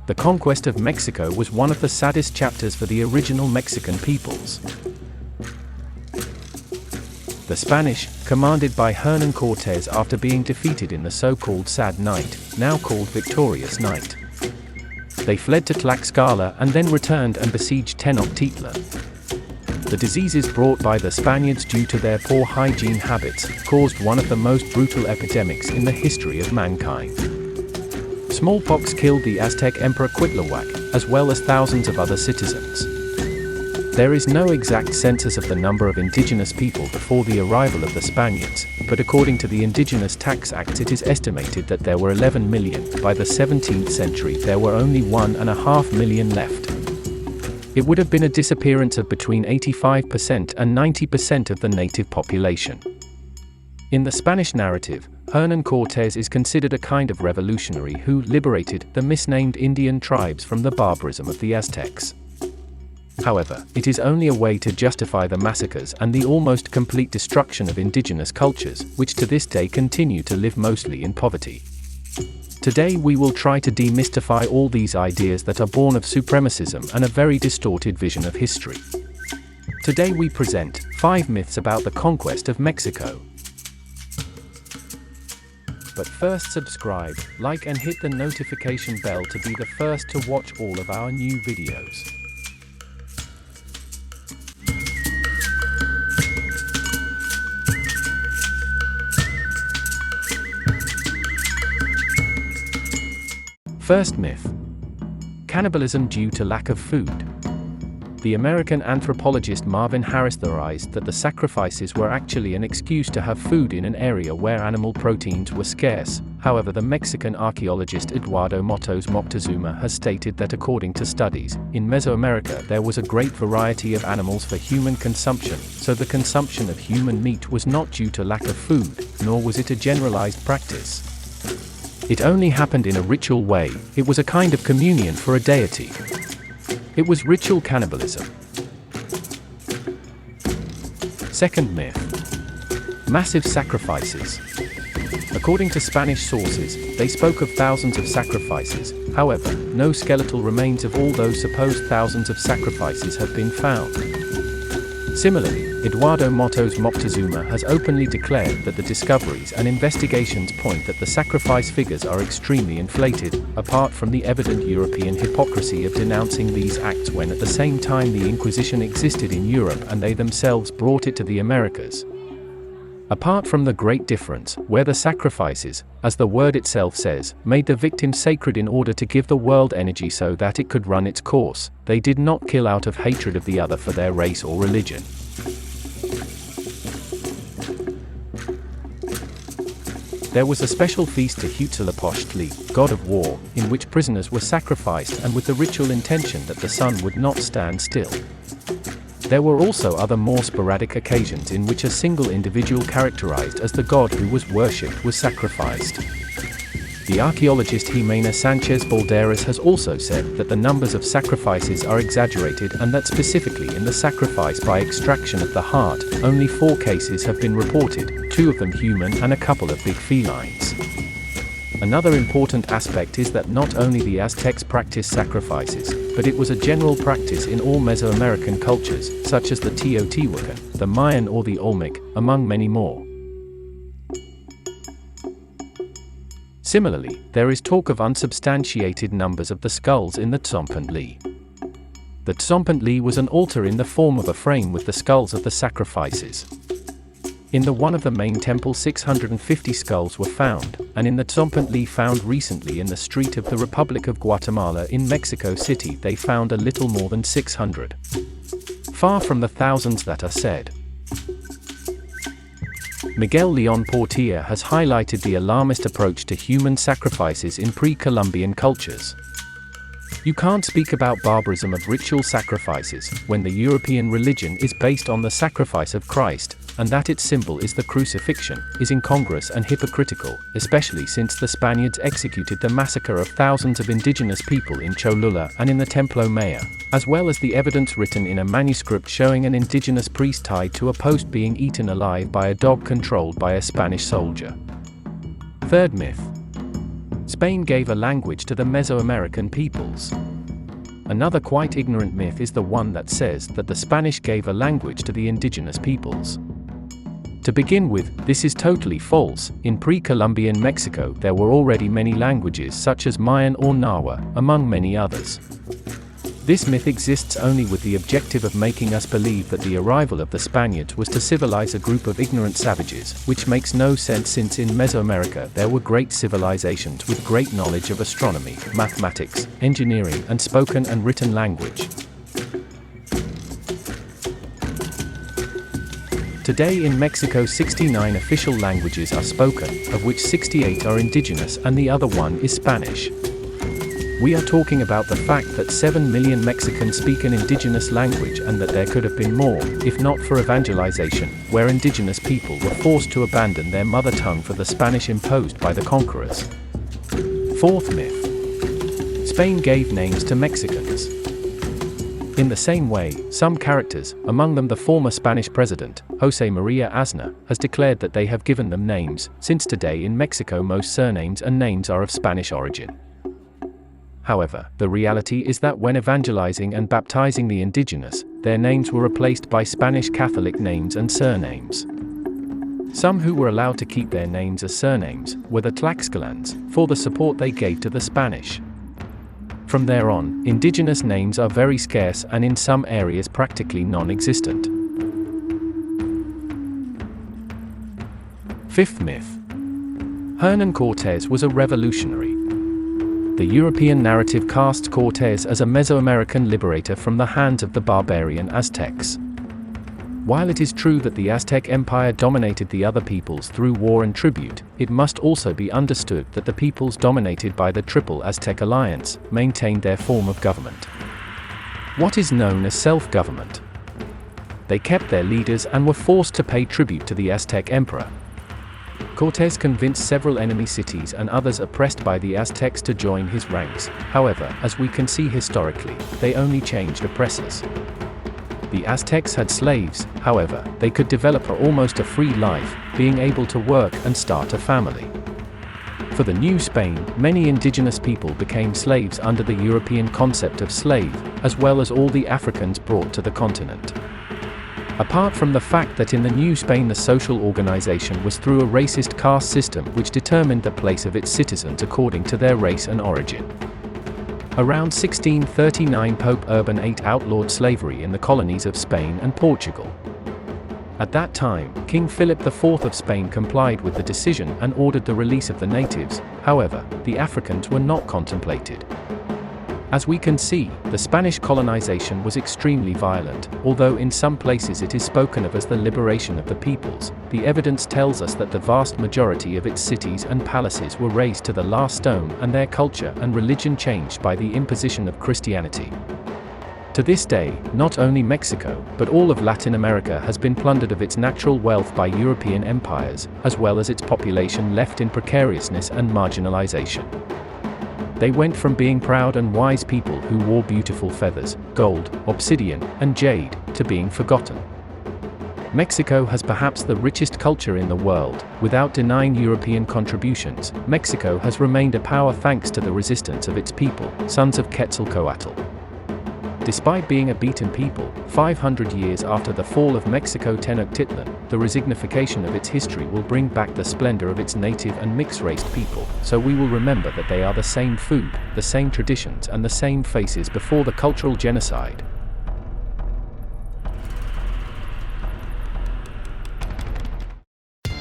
The conquest of Mexico was one of the saddest chapters for the original Mexican peoples. The Spanish, commanded by Hernán Cortez after being defeated in the so-called Sad Night, now called Victorious Night. They fled to Tlaxcala and then returned and besieged Tenochtitlan. The diseases brought by the Spaniards due to their poor hygiene habits caused one of the most brutal epidemics in the history of mankind. Smallpox killed the Aztec Emperor Cuitlahuac, as well as thousands of other citizens. There is no exact census of the number of indigenous people before the arrival of the Spaniards, but according to the Indigenous Tax Act it is estimated that there were 11 million. By the 17th century there were only 1.5 million left. It would have been a disappearance of between 85% and 90% of the native population. In the Spanish narrative, Hernán Cortez is considered a kind of revolutionary who liberated the misnamed Indian tribes from the barbarism of the Aztecs. However, it is only a way to justify the massacres and the almost complete destruction of indigenous cultures, which to this day continue to live mostly in poverty. Today we will try to demystify all these ideas that are born of supremacism and a very distorted vision of history. Today we present 5 myths about the conquest of Mexico. But first subscribe, like and hit the notification bell to be the first to watch all of our new videos. First myth: cannibalism due to lack of food. The American anthropologist Marvin Harris theorized that the sacrifices were actually an excuse to have food in an area where animal proteins were scarce. However, the Mexican archaeologist Eduardo Matos Moctezuma has stated that according to studies, in Mesoamerica there was a great variety of animals for human consumption, so the consumption of human meat was not due to lack of food, nor was it a generalized practice. It only happened in a ritual way. It was a kind of communion for a deity. It was ritual cannibalism. Second myth: massive sacrifices. According to Spanish sources, they spoke of thousands of sacrifices. However, no skeletal remains of all those supposed thousands of sacrifices have been found. Similarly, Eduardo Matos Moctezuma has openly declared that the discoveries and investigations point that the sacrifice figures are extremely inflated, apart from the evident European hypocrisy of denouncing these acts when at the same time the Inquisition existed in Europe and they themselves brought it to the Americas. Apart from the great difference, where the sacrifices, as the word itself says, made the victim sacred in order to give the world energy so that it could run its course, they did not kill out of hatred of the other for their race or religion. There was a special feast to Huitzilopochtli, god of war, in which prisoners were sacrificed and with the ritual intention that the sun would not stand still. There were also other more sporadic occasions in which a single individual characterized as the god who was worshipped was sacrificed. The archaeologist Jimena Sanchez Balderas has also said that the numbers of sacrifices are exaggerated and that specifically in the sacrifice by extraction of the heart, only 4 cases have been reported, 2 of them human and a couple of big felines. Another important aspect is that not only the Aztecs practiced sacrifices, but it was a general practice in all Mesoamerican cultures, such as the Teotihuacan, the Mayan or the Olmec, among many more. Similarly, there is talk of unsubstantiated numbers of the skulls in the Tzompantli. The Tzompantli was an altar in the form of a frame with the skulls of the sacrifices. In the one of the main temple 650 skulls were found, and in the Tzompantli found recently in the street of the Republic of Guatemala in Mexico City they found a little more than 600. Far from the thousands that are said. Miguel Leon Portilla has highlighted the alarmist approach to human sacrifices in pre-Columbian cultures. You can't speak about barbarism of ritual sacrifices when the European religion is based on the sacrifice of Christ, and that its symbol is the crucifixion, is incongruous and hypocritical, especially since the Spaniards executed the massacre of thousands of indigenous people in Cholula and in the Templo Mayor, as well as the evidence written in a manuscript showing an indigenous priest tied to a post being eaten alive by a dog controlled by a Spanish soldier. Third myth: Spain gave a language to the Mesoamerican peoples. Another quite ignorant myth is the one that says that the Spanish gave a language to the indigenous peoples. To begin with, this is totally false. In pre-Columbian Mexico there were already many languages such as Mayan or Nahua, among many others. This myth exists only with the objective of making us believe that the arrival of the Spaniards was to civilize a group of ignorant savages, which makes no sense since in Mesoamerica there were great civilizations with great knowledge of astronomy, mathematics, engineering, and spoken and written language. Today in Mexico 69 official languages are spoken, of which 68 are indigenous and the other one is Spanish. We are talking about the fact that 7 million Mexicans speak an indigenous language and that there could have been more, if not for evangelization, where indigenous people were forced to abandon their mother tongue for the Spanish imposed by the conquerors. Fourth myth. Spain gave names to Mexicans. In the same way, some characters, among them the former Spanish president, José María Aznar, has declared that they have given them names, since today in Mexico most surnames and names are of Spanish origin. However, the reality is that when evangelizing and baptizing the indigenous, their names were replaced by Spanish Catholic names and surnames. Some who were allowed to keep their names as surnames were the Tlaxcalans, for the support they gave to the Spanish. From there on, indigenous names are very scarce and in some areas practically non-existent. Fifth myth. Hernán Cortez was a revolutionary. The European narrative casts Cortes as a Mesoamerican liberator from the hands of the barbarian Aztecs. While it is true that the Aztec Empire dominated the other peoples through war and tribute, it must also be understood that the peoples dominated by the Triple Aztec Alliance maintained their form of government. What is known as self-government. They kept their leaders and were forced to pay tribute to the Aztec Emperor. Cortes convinced several enemy cities and others oppressed by the Aztecs to join his ranks. However, as we can see historically, they only changed oppressors. The Aztecs had slaves, however, they could develop almost a free life, being able to work and start a family. For the New Spain, many indigenous people became slaves under the European concept of slave, as well as all the Africans brought to the continent. Apart from the fact that in the New Spain the social organization was through a racist caste system which determined the place of its citizens according to their race and origin. Around 1639 Pope Urban VIII outlawed slavery in the colonies of Spain and Portugal. At that time, King Philip IV of Spain complied with the decision and ordered the release of the natives. However, the Africans were not contemplated. As we can see, the Spanish colonization was extremely violent. Although in some places it is spoken of as the liberation of the peoples, the evidence tells us that the vast majority of its cities and palaces were razed to the last stone and their culture and religion changed by the imposition of Christianity. To this day, not only Mexico, but all of Latin America has been plundered of its natural wealth by European empires, as well as its population left in precariousness and marginalization. They went from being proud and wise people who wore beautiful feathers, gold, obsidian, and jade, to being forgotten. Mexico has perhaps the richest culture in the world. Without denying European contributions, Mexico has remained a power thanks to the resistance of its people, sons of Quetzalcoatl. Despite being a beaten people, 500 years after the fall of Mexico Tenochtitlan, the resignification of its history will bring back the splendor of its native and mixed-raced people, so we will remember that they are the same food, the same traditions and the same faces before the cultural genocide.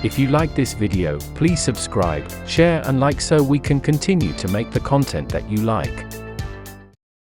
If you like this video, please subscribe, share and like so we can continue to make the content that you like.